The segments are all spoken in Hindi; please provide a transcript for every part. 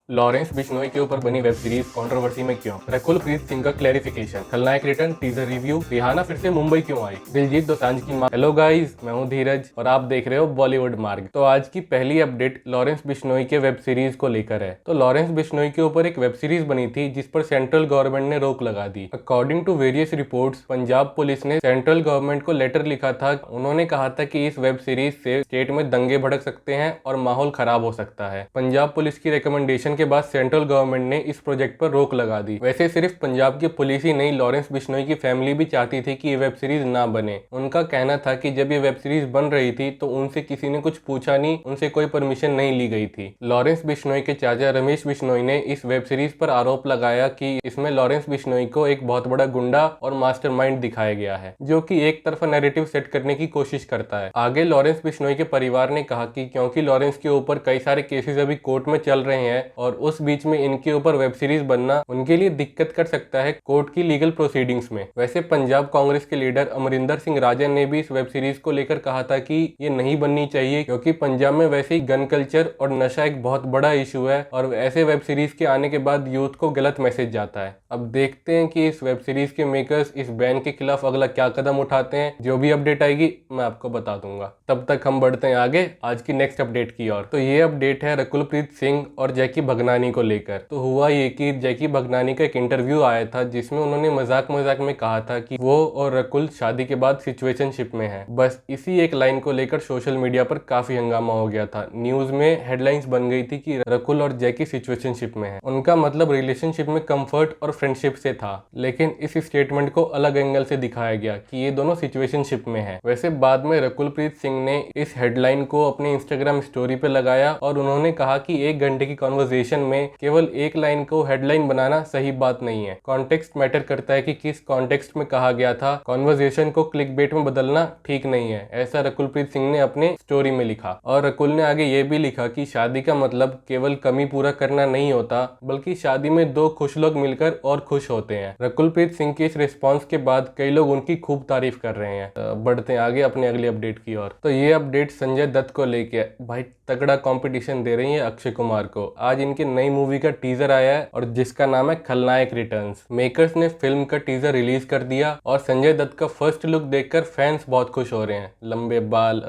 लॉरेंस बिश्नोई के ऊपर बनी वेब सीरीज कंट्रोवर्सी में क्यों, रकुल प्रीत सिंह का क्लैरिफिकेशन, खलनायक रिटर्न टीजर रिव्यू, रिहाना फिर से मुंबई क्यों आई, दिलजीत दोसांझ की मां। हेलो गाइस, मैं हूं धीरज और आप देख रहे हो बॉलीवुड मार्ग। तो आज की पहली अपडेट लॉरेंस बिश्नोई के वेब सीरीज को लेकर है। तो लॉरेंस बिश्नोई के ऊपर एक वेब सीरीज बनी थी जिस पर सेंट्रल गवर्नमेंट ने रोक लगा दी। According to various reports, Punjab police ने सेंट्रल गवर्नमेंट को लेटर लिखा था। उन्होंने कहा था कि इस वेब सीरीज से स्टेट में दंगे भड़क सकते हैं और माहौल खराब हो सकता है। पंजाब पुलिस की रिकमेंडेशन के बाद सेंट्रल गवर्नमेंट ने इस प्रोजेक्ट पर रोक लगा दी। वैसे सिर्फ पंजाब की पुलिस ही नहीं, लॉरेंस बिश्नोई की फैमिली भी चाहती थी कि ये वेब सीरीज ना बने। उनका कहना था कि जब ये वेब सीरीज बन रही थी तो उनसे किसी ने कुछ पूछा नहीं, उनसे कोई परमिशन नहीं ली गई थी। लॉरेंस बिश्नोई के चाचा रमेश बिश्नोई ने इस वेब सीरीज पर आरोप लगाया कि इसमें लॉरेंस बिश्नोई को एक बहुत बड़ा गुंडा और मास्टरमाइंड दिखाया गया है, जो कि एक तरफा नैरेटिव सेट करने की कोशिश करता है। आगे लॉरेंस बिश्नोई के परिवार ने कहा कि क्योंकि लॉरेंस के ऊपर कई सारे केसेस अभी कोर्ट में चल रहे हैं और उस बीच में इनके ऊपर वेब सीरीज बनना उनके लिए दिक्कत कर सकता है कोर्ट की लीगल प्रोसीडिंग्स में। वैसे पंजाब कांग्रेस के लीडर अमरिंदर सिंह राजन ने भी इस वेब सीरीज को लेकर कहा था कि ये नहीं बननी चाहिए, क्योंकि पंजाब में वैसे ही गन कल्चर और नशा एक बहुत बड़ा इशू है और ऐसे वेब सीरीज के आने के बाद यूथ को गलत मैसेज जाता है। अब देखते हैं कि इस वेब सीरीज के मेकर्स इस बैन के खिलाफ अगला क्या कदम उठाते हैं। जो भी अपडेट आएगी मैं आपको बता दूंगा। तब तक हम बढ़ते हैं आगे आज की नेक्स्ट अपडेट की ओर। तो ये अपडेट है रकुलप्रीत सिंह और जैकी भगनानी को लेकर। तो हुआ ये कि जैकी भगनानी का एक इंटरव्यू आया था जिसमें उन्होंने मजाक मजाक में कहा था कि वो और रकुल शादी के बाद सिचुएशनशिप में है। बस इसी एक लाइन को लेकर सोशल मीडिया पर काफी हंगामा हो गया था। न्यूज में हेडलाइंस बन गई थी कि रकुल और जैकी सिचुएशनशिप में है। उनका मतलब रिलेशनशिप में कंफर्ट और फ्रेंडशिप से था, लेकिन इस स्टेटमेंट को अलग एंगल से दिखाया गया कि ये दोनों सिचुएशनशिप में है। वैसे बाद में रकुलप्रीत सिंह ने इस हेडलाइन को अपने इंस्टाग्राम स्टोरी पे लगाया और उन्होंने कहा कि 1 घंटे की कॉन्वर्सेशन में केवल एक लाइन को हेडलाइन बनाना सही बात नहीं है। कॉन्टेक्स्ट मैटर करता है कि किस कॉन्टेक्स्ट में कहा गया था। कॉन्वर्सेशन को क्लिकबेट में बदलना ठीक नहीं है, ऐसा रकुलप्रीत सिंह ने अपने स्टोरी में लिखा। और रकुल ने आगे ये भी लिखा कि शादी का मतलब केवल कमी पूरा करना नहीं होता, बल्कि शादी में दो खुश लोग मिलकर और खुश होते हैं। रकुलप्रीत सिंह के इस रिस्पॉन्स के बाद कई लोग उनकी खूब तारीफ कर रहे हैं। बढ़ते हैं आगे अपने अगली अपडेट की ओर। तो ये अपडेट संजय दत्त को लेके, भाई तगड़ा कंपटीशन दे रही है अक्षय कुमार को। आज इनकी नई मूवी का टीजर आया है और जिसका नाम है खलनायक रिटर्न्स। मेकर्स ने फिल्म का टीजर रिलीज कर दिया और संजय दत्त का फर्स्ट लुक देखकर फैंस बहुत खुश हो रहे हैं। लंबे बाल,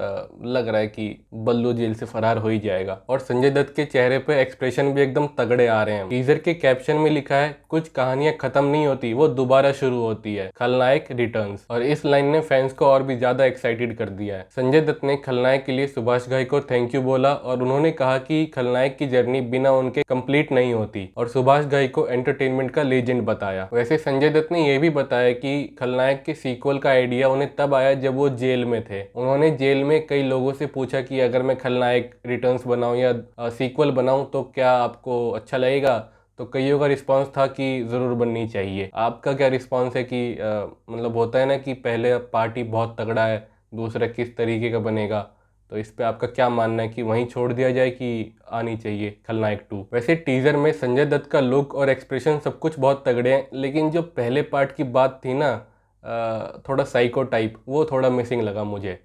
लग रहा है कि बल्लू जेल से फरार हो ही जाएगा। और संजय दत्त के चेहरे पे एक्सप्रेशन भी एकदम तगड़े आ रहे हैं। टीजर के कैप्शन में लिखा है, कुछ कहानियां खत्म नहीं होती, वो दोबारा शुरू होती है, खलनायक रिटर्न्स। और इस लाइन ने फैंस को और भी ज्यादा एक्साइटेड कर दिया है। संजय दत्त ने खलनायक के लिए सुभाष घाई को थैंक यू बोला और उन्होंने कहा कि खलनायक की जर्नी बिना उनके कंप्लीट नहीं होती और सुभाष घाई को एंटरटेनमेंट का लेजेंड बताया। वैसे संजय दत्त ने यह भी बताया कि खलनायक के सीक्वल का आइडिया उन्हें तब आया जब वो जेल में थे। उन्होंने जेल में कई लोगों से पूछा कि अगर मैं खलनायक रिटर्न्स बनाऊं या सीक्वल बनाऊं तो क्या आपको अच्छा लगेगा। तो कईयों का रिस्पांस था कि ज़रूर बननी चाहिए। आपका क्या रिस्पांस है कि मतलब होता है ना कि पहले पार्टी बहुत तगड़ा है, दूसरा किस तरीके का बनेगा, तो इस पे आपका क्या मानना है कि वहीं छोड़ दिया जाए कि आनी चाहिए खलनायक 2। वैसे टीजर में संजय दत्त का लुक और एक्सप्रेशन सब कुछ बहुत तगड़े हैं, लेकिन जो पहले पार्ट की बात थी ना, थोड़ा साइको टाइप, वो थोड़ा मिसिंग लगा मुझे।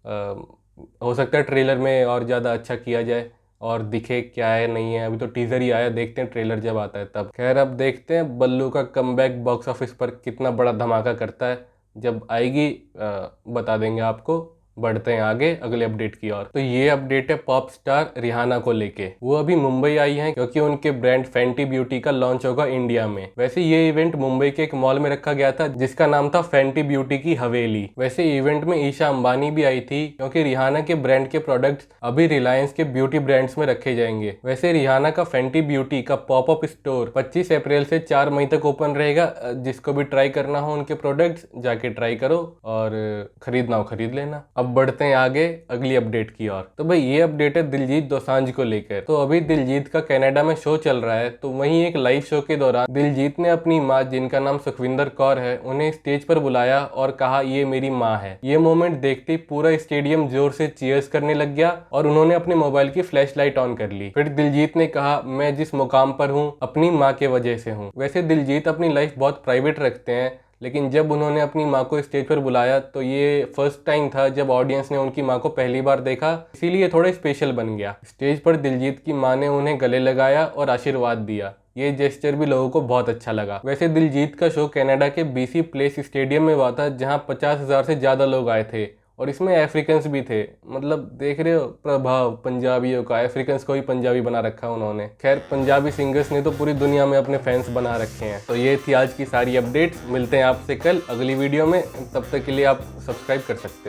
हो सकता है ट्रेलर में और ज़्यादा अच्छा किया जाए और दिखे क्या है नहीं है। अभी तो टीजर ही आया, देखते हैं ट्रेलर जब आता है तब। खैर अब देखते हैं बल्लू का कमबैक बॉक्स ऑफिस पर कितना बड़ा धमाका करता है। जब आएगी बता देंगे आपको। बढ़ते हैं आगे अगले अपडेट की ओर। तो ये अपडेट है पॉप स्टार रिहाना को लेके। वो अभी मुंबई आई हैं क्योंकि उनके ब्रांड फैंटी ब्यूटी का लॉन्च होगा इंडिया में। वैसे ये इवेंट मुंबई के एक मॉल में रखा गया था जिसका नाम था फैंटी ब्यूटी की हवेली। वैसे इवेंट में ईशा अंबानी भी आई थी क्योंकि रिहाना के ब्रांड के प्रोडक्ट्स अभी रिलायंस के ब्यूटी ब्रांड्स में रखे जाएंगे। वैसे रिहाना का फैंटी ब्यूटी का पॉपअप स्टोर 25 अप्रैल से 4 मई तक ओपन रहेगा। जिसको भी ट्राई करना हो उनके प्रोडक्ट्स जाके ट्राई करो और खरीदना हो खरीद लेना। अब बढ़ते हैं आगे अगली अपडेट की ओर। तो भाई ये अपडेट है दिलजीत दोसांझ को लेकर। तो अभी दिलजीत का कनाडा में शो चल रहा है, तो वहीं एक लाइव शो के दौरान दिलजीत ने अपनी माँ, जिनका नाम सुखविंदर कौर है, उन्हें स्टेज पर बुलाया और कहा ये मेरी माँ है। ये मोमेंट देखते ही पूरा स्टेडियम जोर से चीयर्स करने लग गया और उन्होंने अपने मोबाइल की फ्लैश लाइट ऑन कर ली। फिर दिलजीत ने कहा, मैं जिस मुकाम पर हूँ अपनी माँ के वजह से हूँ। वैसे दिलजीत अपनी लाइफ बहुत प्राइवेट रखते हैं, लेकिन जब उन्होंने अपनी माँ को स्टेज पर बुलाया तो ये फर्स्ट टाइम था जब ऑडियंस ने उनकी माँ को पहली बार देखा, इसीलिए थोड़ा स्पेशल बन गया। स्टेज पर दिलजीत की माँ ने उन्हें गले लगाया और आशीर्वाद दिया। ये जेस्चर भी लोगों को बहुत अच्छा लगा। वैसे दिलजीत का शो कनाडा के BC प्लेस स्टेडियम में हुआ था, जहां 50,000 से ज़्यादा लोग आए थे और इसमें अफ्रीकन्स भी थे। मतलब देख रहे हो प्रभाव पंजाबियों का, अफ्रीकन्स को ही पंजाबी बना रखा उन्होंने। खैर, पंजाबी सिंगर्स ने तो पूरी दुनिया में अपने फैंस बना रखे हैं। तो ये थी आज की सारी अपडेट्स। मिलते हैं आपसे कल अगली वीडियो में, तब तक के लिए आप सब्सक्राइब कर सकते हो।